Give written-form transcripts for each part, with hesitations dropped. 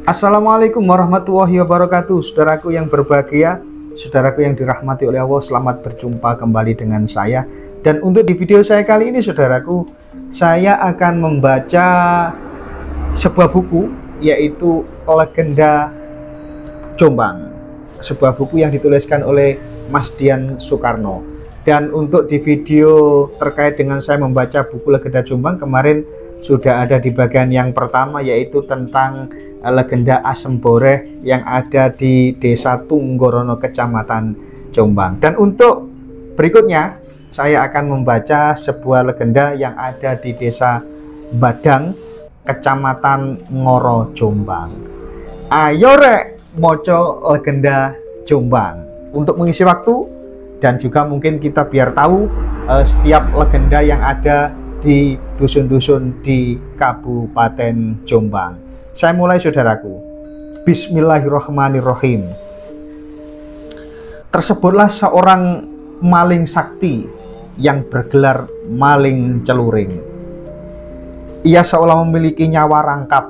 Assalamualaikum warahmatullahi wabarakatuh. Saudaraku yang berbahagia, saudaraku yang dirahmati oleh Allah, selamat berjumpa kembali dengan saya. Dan untuk di video saya kali ini, saudaraku, saya akan membaca sebuah buku, yaitu Legenda Jombang, sebuah buku yang dituliskan oleh Mas Dian Soekarno. Dan untuk di video terkait dengan saya membaca buku Legenda Jombang kemarin sudah ada di bagian yang pertama, yaitu tentang legenda Asem Boreh yang ada di Desa Tunggorono, Kecamatan Jombang. Dan untuk berikutnya saya akan membaca sebuah legenda yang ada di Desa Badang, Kecamatan Ngoro, Jombang. Ayo rek moco legenda Jombang untuk mengisi waktu, dan juga mungkin kita biar tahu setiap legenda yang ada di dusun-dusun di Kabupaten Jombang. Saya mulai, saudaraku. Bismillahirrahmanirrahim. Tersebutlah seorang maling sakti yang bergelar maling celuring. Ia seolah memiliki nyawa rangkap,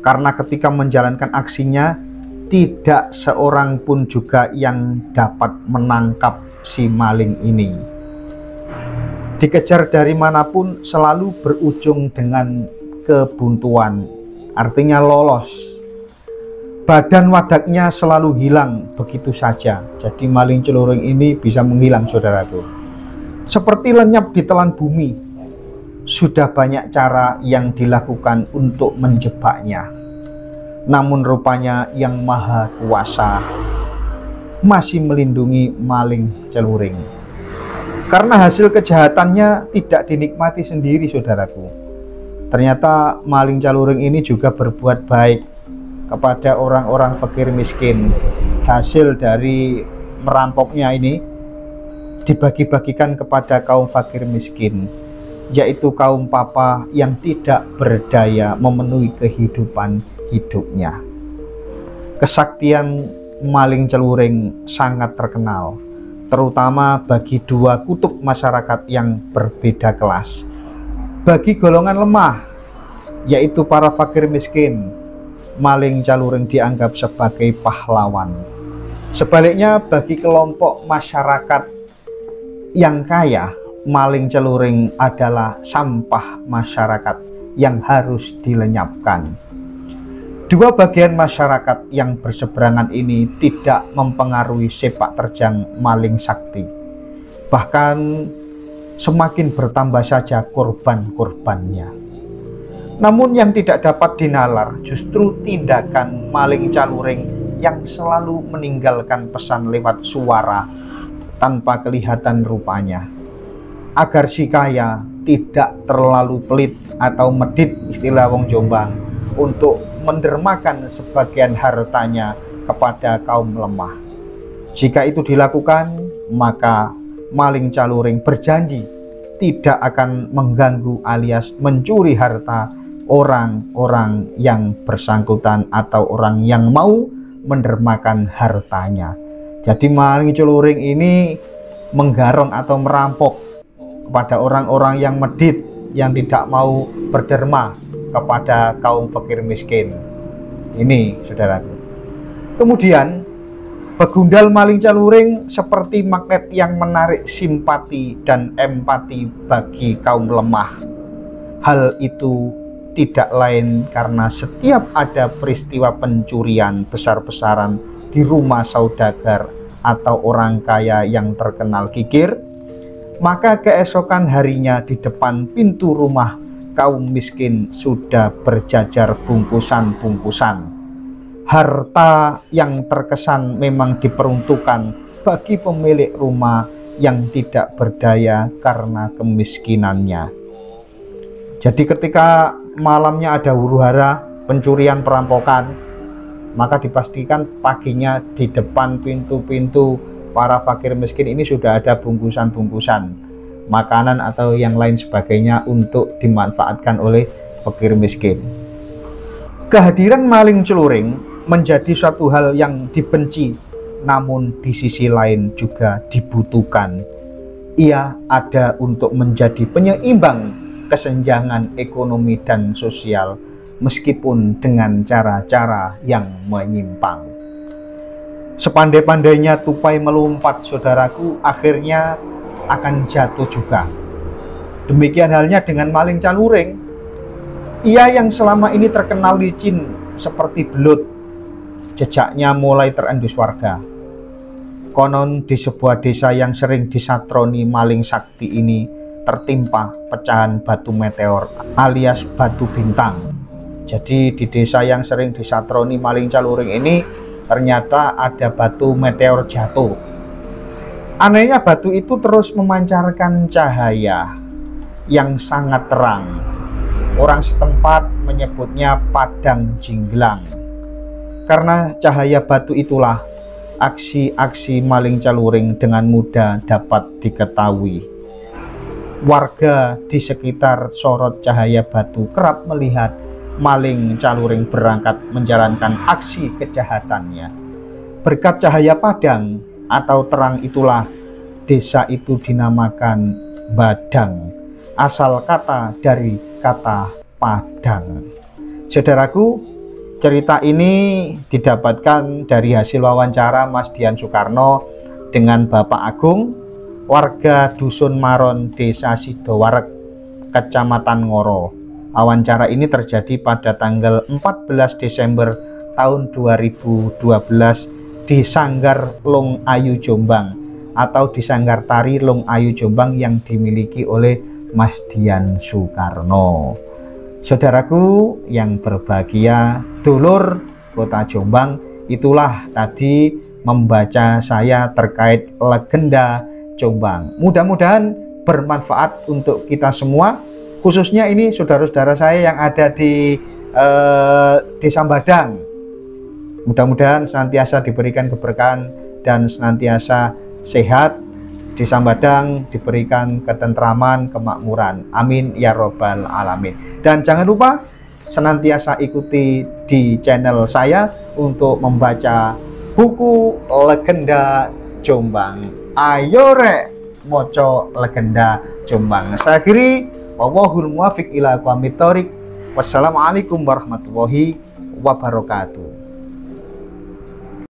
karena ketika menjalankan aksinya tidak seorang pun juga yang dapat menangkap si maling ini. Dikejar dari manapun selalu berujung dengan kebuntuan, artinya lolos. Badan wadaknya selalu hilang begitu saja. Jadi maling celuring ini bisa menghilang, saudaraku, seperti lenyap di telan bumi. Sudah banyak cara yang dilakukan untuk menjebaknya, namun rupanya Yang Maha Kuasa masih melindungi maling celuring, karena hasil kejahatannya tidak dinikmati sendiri, saudaraku. Ternyata maling celuring ini juga berbuat baik kepada orang-orang fakir miskin. Hasil dari merampoknya ini dibagi-bagikan kepada kaum fakir miskin, yaitu kaum papa yang tidak berdaya memenuhi kehidupan hidupnya. Kesaktian maling celuring sangat terkenal, terutama bagi dua kutub masyarakat yang berbeda kelas. Bagi golongan lemah, yaitu para fakir miskin, maling celuring dianggap sebagai pahlawan. Sebaliknya, bagi kelompok masyarakat yang kaya, maling celuring adalah sampah masyarakat yang harus dilenyapkan. Dua bagian masyarakat yang berseberangan ini tidak mempengaruhi sepak terjang maling sakti. Bahkan semakin bertambah saja korban-korbannya. Namun yang tidak dapat dinalar justru tindakan maling celuring yang selalu meninggalkan pesan lewat suara tanpa kelihatan rupanya, agar si kaya tidak terlalu pelit atau medit, istilah wong Jombang, untuk mendermakan sebagian hartanya kepada kaum lemah. Jika itu dilakukan, maka maling celuring berjanji tidak akan mengganggu alias mencuri harta orang-orang yang bersangkutan atau orang yang mau mendermakan hartanya. Jadi maling celuring ini menggarong atau merampok kepada orang-orang yang medit, yang tidak mau berderma kepada kaum fakir miskin. Ini, saudaraku. Kemudian begundal maling celuring seperti magnet yang menarik simpati dan empati bagi kaum lemah. Hal itu tidak lain karena setiap ada peristiwa pencurian besar-besaran di rumah saudagar atau orang kaya yang terkenal gigir, maka keesokan harinya di depan pintu rumah kaum miskin sudah berjajar bungkusan-bungkusan. Harta yang terkesan memang diperuntukkan bagi pemilik rumah yang tidak berdaya karena kemiskinannya. Jadi ketika malamnya ada huru-hara pencurian perampokan, maka dipastikan paginya di depan pintu-pintu para fakir miskin ini sudah ada bungkusan-bungkusan makanan atau yang lain sebagainya untuk dimanfaatkan oleh fakir miskin. Kehadiran maling celuring menjadi suatu hal yang dibenci, namun di sisi lain juga dibutuhkan. Ia ada untuk menjadi penyeimbang kesenjangan ekonomi dan sosial meskipun dengan cara-cara yang menyimpang. Sepandai-pandainya tupai melompat, saudaraku, akhirnya akan jatuh juga. Demikian halnya dengan maling caluring. Ia yang selama ini terkenal licin seperti belut, jejaknya mulai terendus warga. Konon di sebuah desa yang sering disatroni maling sakti ini tertimpa pecahan batu meteor alias batu bintang. Jadi di desa yang sering disatroni maling caluring ini ternyata ada batu meteor jatuh. Anehnya batu itu terus memancarkan cahaya yang sangat terang. Orang setempat menyebutnya padang jinglang. Karena cahaya batu itulah aksi-aksi maling caluring dengan mudah dapat diketahui. Warga di sekitar sorot cahaya batu kerap melihat maling caluring berangkat menjalankan aksi kejahatannya. Berkat cahaya padang atau terang itulah desa itu dinamakan Badang, asal kata dari kata padang. Saudaraku, cerita ini didapatkan dari hasil wawancara Mas Dian Soekarno dengan Bapak Agung, warga Dusun Maron, Desa Sidowarek, Kecamatan Ngoro. Wawancara ini terjadi pada tanggal 14 Desember tahun 2012 di Sanggar Lung Ayu Jombang atau di Sanggar Tari Lung Ayu Jombang yang dimiliki oleh Mas Dian Soekarno. Saudaraku yang berbahagia, dulur Kota Jombang, itulah tadi membaca saya terkait legenda Jombang. Mudah-mudahan bermanfaat untuk kita semua, khususnya ini saudara-saudara saya yang ada di Desa Badang. Mudah-mudahan senantiasa diberikan keberkahan dan senantiasa sehat. Desa Badang diberikan ketentraman, kemakmuran. Amin ya robbal alamin. Dan jangan lupa senantiasa ikuti di channel saya untuk membaca buku legenda Jombang. Ayo rek moco legenda Jombang. Saya akhiri, wallahul muwaffiq ila aqwamit thoriq. Wassalamualaikum warahmatullahi wabarakatuh.